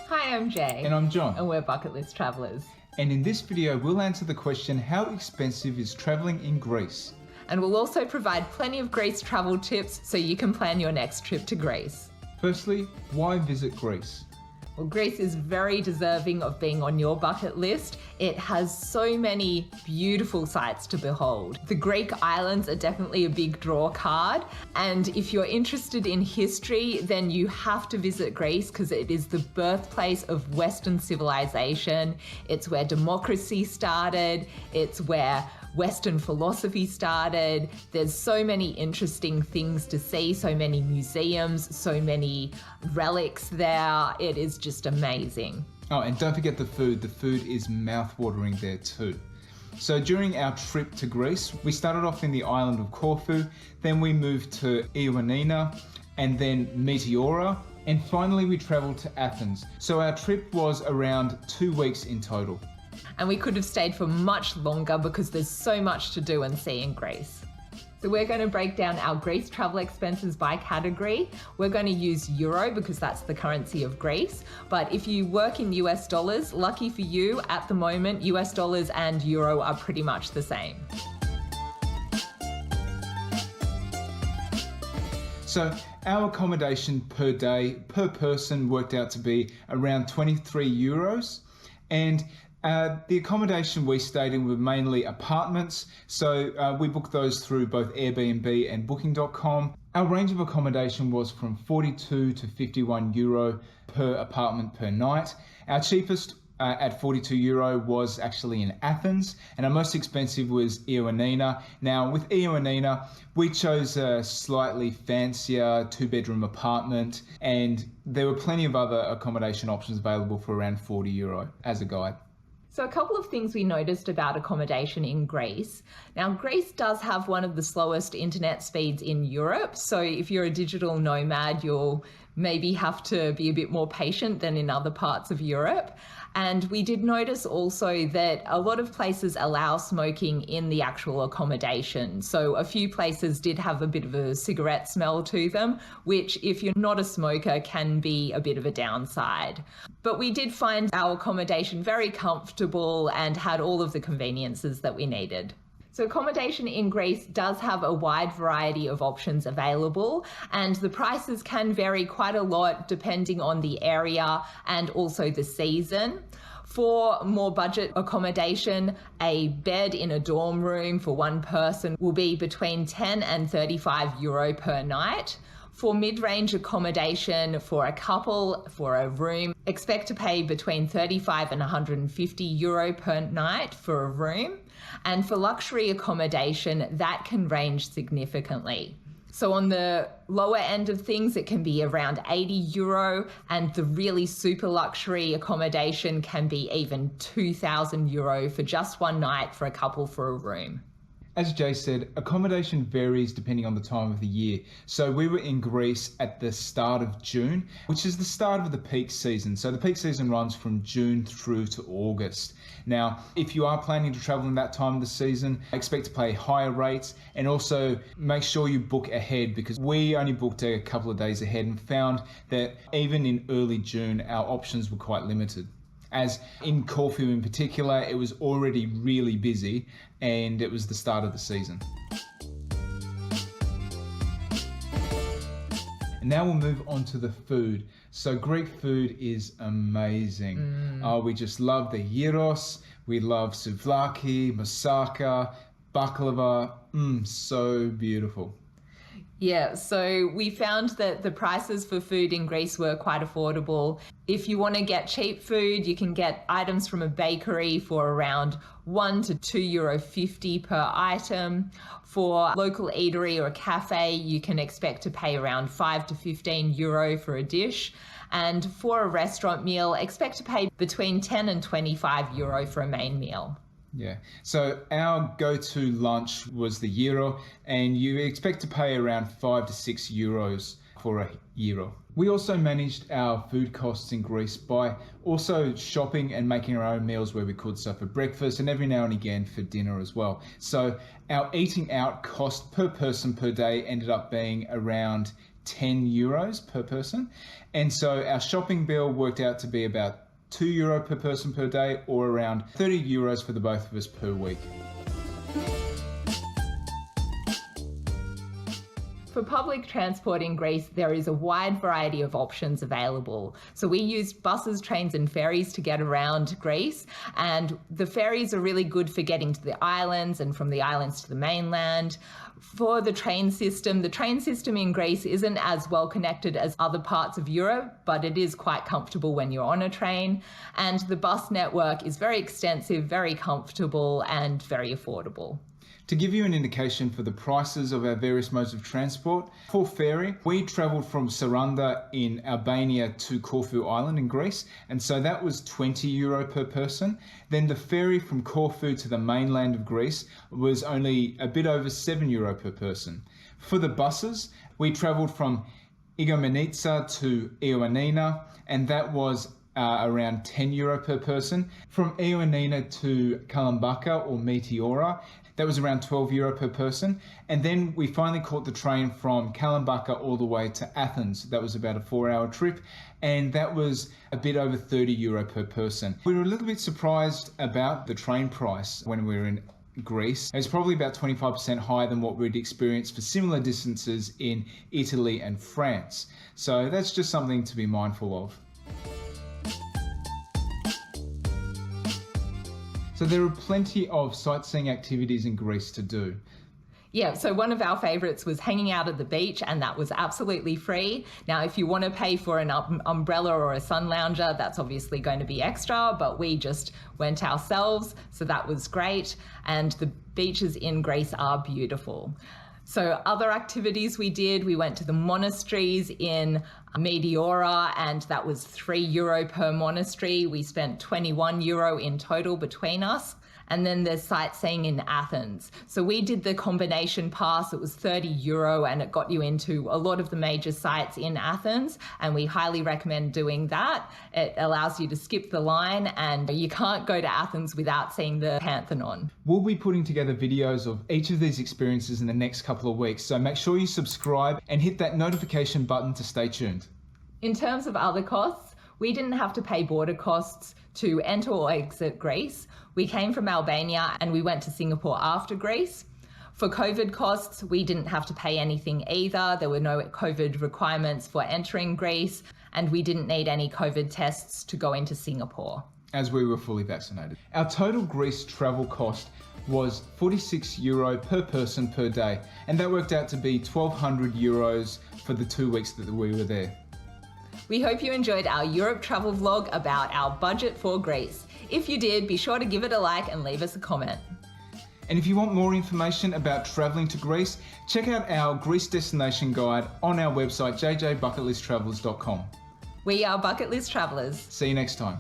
Hi, I'm Jay. And I'm John. And we're Bucket List Travellers. And in this video, we'll answer the question, how expensive is travelling in Greece? And we'll also provide plenty of Greece travel tips so you can plan your next trip to Greece. Firstly, why visit Greece? Well, Greece is very deserving of being on your bucket list. It has so many beautiful sights to behold. The Greek islands are definitely a big draw card. And if you're interested in history, then you have to visit Greece because it is the birthplace of Western civilization. It's where democracy started. It's where Western philosophy started. There's so many interesting things to see, so many museums, so many relics there. It is just amazing. Oh, and don't forget the food. The food is mouth-watering there too. So during our trip to Greece, we started off in the island of Corfu, then we moved to Ioannina, and then Meteora, and finally we traveled to Athens. So our trip was around 2 weeks in total. And we could have stayed for much longer because there's so much to do and see in Greece. So we're going to break down our Greece travel expenses by category. We're going to use Euro because that's the currency of Greece. But if you work in US dollars, lucky for you, at the moment, US dollars and Euro are pretty much the same. So our accommodation per day, per person worked out to be around 23 euros. And the accommodation we stayed in were mainly apartments, so we booked those through both Airbnb and Booking.com. Our range of accommodation was from 42 to 51 euro per apartment per night. Our cheapest at 42 euro was actually in Athens, and our most expensive was Ioannina. Now with Ioannina, we chose a slightly fancier 2-bedroom apartment, and there were plenty of other accommodation options available for around 40 euro as a guide. So a couple of things we noticed about accommodation in Greece. Now, Greece does have one of the slowest internet speeds in Europe. So if you're a digital nomad, you'll maybe have to be a bit more patient than in other parts of Europe. And we did notice also that a lot of places allow smoking in the actual accommodation. So a few places did have a bit of a cigarette smell to them, which if you're not a smoker can be a bit of a downside. But we did find our accommodation very comfortable and had all of the conveniences that we needed. So accommodation in Greece does have a wide variety of options available, and the prices can vary quite a lot depending on the area and also the season. For more budget accommodation, a bed in a dorm room for one person will be between 10 and 35 euro per night. For mid-range accommodation for a couple, for a room, expect to pay between 35 and 150 euro per night for a room. And for luxury accommodation, that can range significantly. So on the lower end of things, it can be around 80 euro, and the really super luxury accommodation can be even 2,000 euro for just one night for a couple for a room. As Jay said, accommodation varies depending on the time of the year. So we were in Greece at the start of June, which is the start of the peak season. So the peak season runs from June through to August. Now, if you are planning to travel in that time of the season, expect to pay higher rates, and also make sure you book ahead, because we only booked a couple of days ahead and found that even in early June, our options were quite limited. As in Corfu in particular, it was already really busy and it was the start of the season. And now we'll move on to the food. So Greek food is amazing. We just love the gyros, we love souvlaki, moussaka, baklava, so beautiful. Yeah, so we found that the prices for food in Greece were quite affordable. If you want to get cheap food, you can get items from a bakery for around €1 to €2.50 per item. For local eatery or a cafe, you can expect to pay around 5 to 15 euro for a dish. And for a restaurant meal, expect to pay between 10 and 25 euro for a main meal. Yeah, so our go-to lunch was the gyro, and you expect to pay around 5 to 6 euros for a gyro. We also managed our food costs in Greece by also shopping and making our own meals where we could, so for breakfast and every now and again for dinner as well. So our eating out cost per person per day ended up being around 10 euros per person. And so our shopping bill worked out to be about €2 per person per day, or around 30 euros for the both of us per week. For public transport in Greece, there is a wide variety of options available. So we used buses, trains and ferries to get around Greece, and the ferries are really good for getting to the islands and from the islands to the mainland. For the train system in Greece isn't as well connected as other parts of Europe, but it is quite comfortable when you're on a train. And the bus network is very extensive, very comfortable and very affordable. To give you an indication for the prices of our various modes of transport, for ferry, we travelled from Saranda in Albania to Corfu Island in Greece, and so that was €20 per person. Then the ferry from Corfu to the mainland of Greece was only a bit over €7 per person. For the buses, we travelled from Igoumenitsa to Ioannina, and that was around €10 per person. From Ioannina to Kalambaka or Meteora, that was around €12 per person. And then we finally caught the train from Kalambaka all the way to Athens. That was about a 4-hour trip, and that was a bit over €30 per person. We were a little bit surprised about the train price when we were in Greece. It was probably about 25% higher than what we'd experienced for similar distances in Italy and France. So that's just something to be mindful of. So there are plenty of sightseeing activities in Greece to do. Yeah, so one of our favourites was hanging out at the beach, and that was absolutely free. Now, if you want to pay for an umbrella or a sun lounger, that's obviously going to be extra, but we just went ourselves, so that was great. And the beaches in Greece are beautiful. So other activities we did, we went to the monasteries in Meteora, and that was €3 per monastery. We spent €21 in total between us. And then there's sightseeing in Athens. So we did the combination pass. It was €30 and it got you into a lot of the major sites in Athens. And we highly recommend doing that. It allows you to skip the line, and you can't go to Athens without seeing the Pantheon. We'll be putting together videos of each of these experiences in the next couple of weeks. So make sure you subscribe and hit that notification button to stay tuned. In terms of other costs, we didn't have to pay border costs to enter or exit Greece. We came from Albania and we went to Singapore after Greece. For COVID costs, we didn't have to pay anything either. There were no COVID requirements for entering Greece, and we didn't need any COVID tests to go into Singapore, as we were fully vaccinated. Our total Greece travel cost was €46 per person per day, and that worked out to be €1,200 for the 2 weeks that we were there. We hope you enjoyed our Europe travel vlog about our budget for Greece. If you did, be sure to give it a like and leave us a comment. And if you want more information about travelling to Greece, check out our Greece destination guide on our website jjbucketlisttravelers.com. We are Bucket List Travellers. See you next time.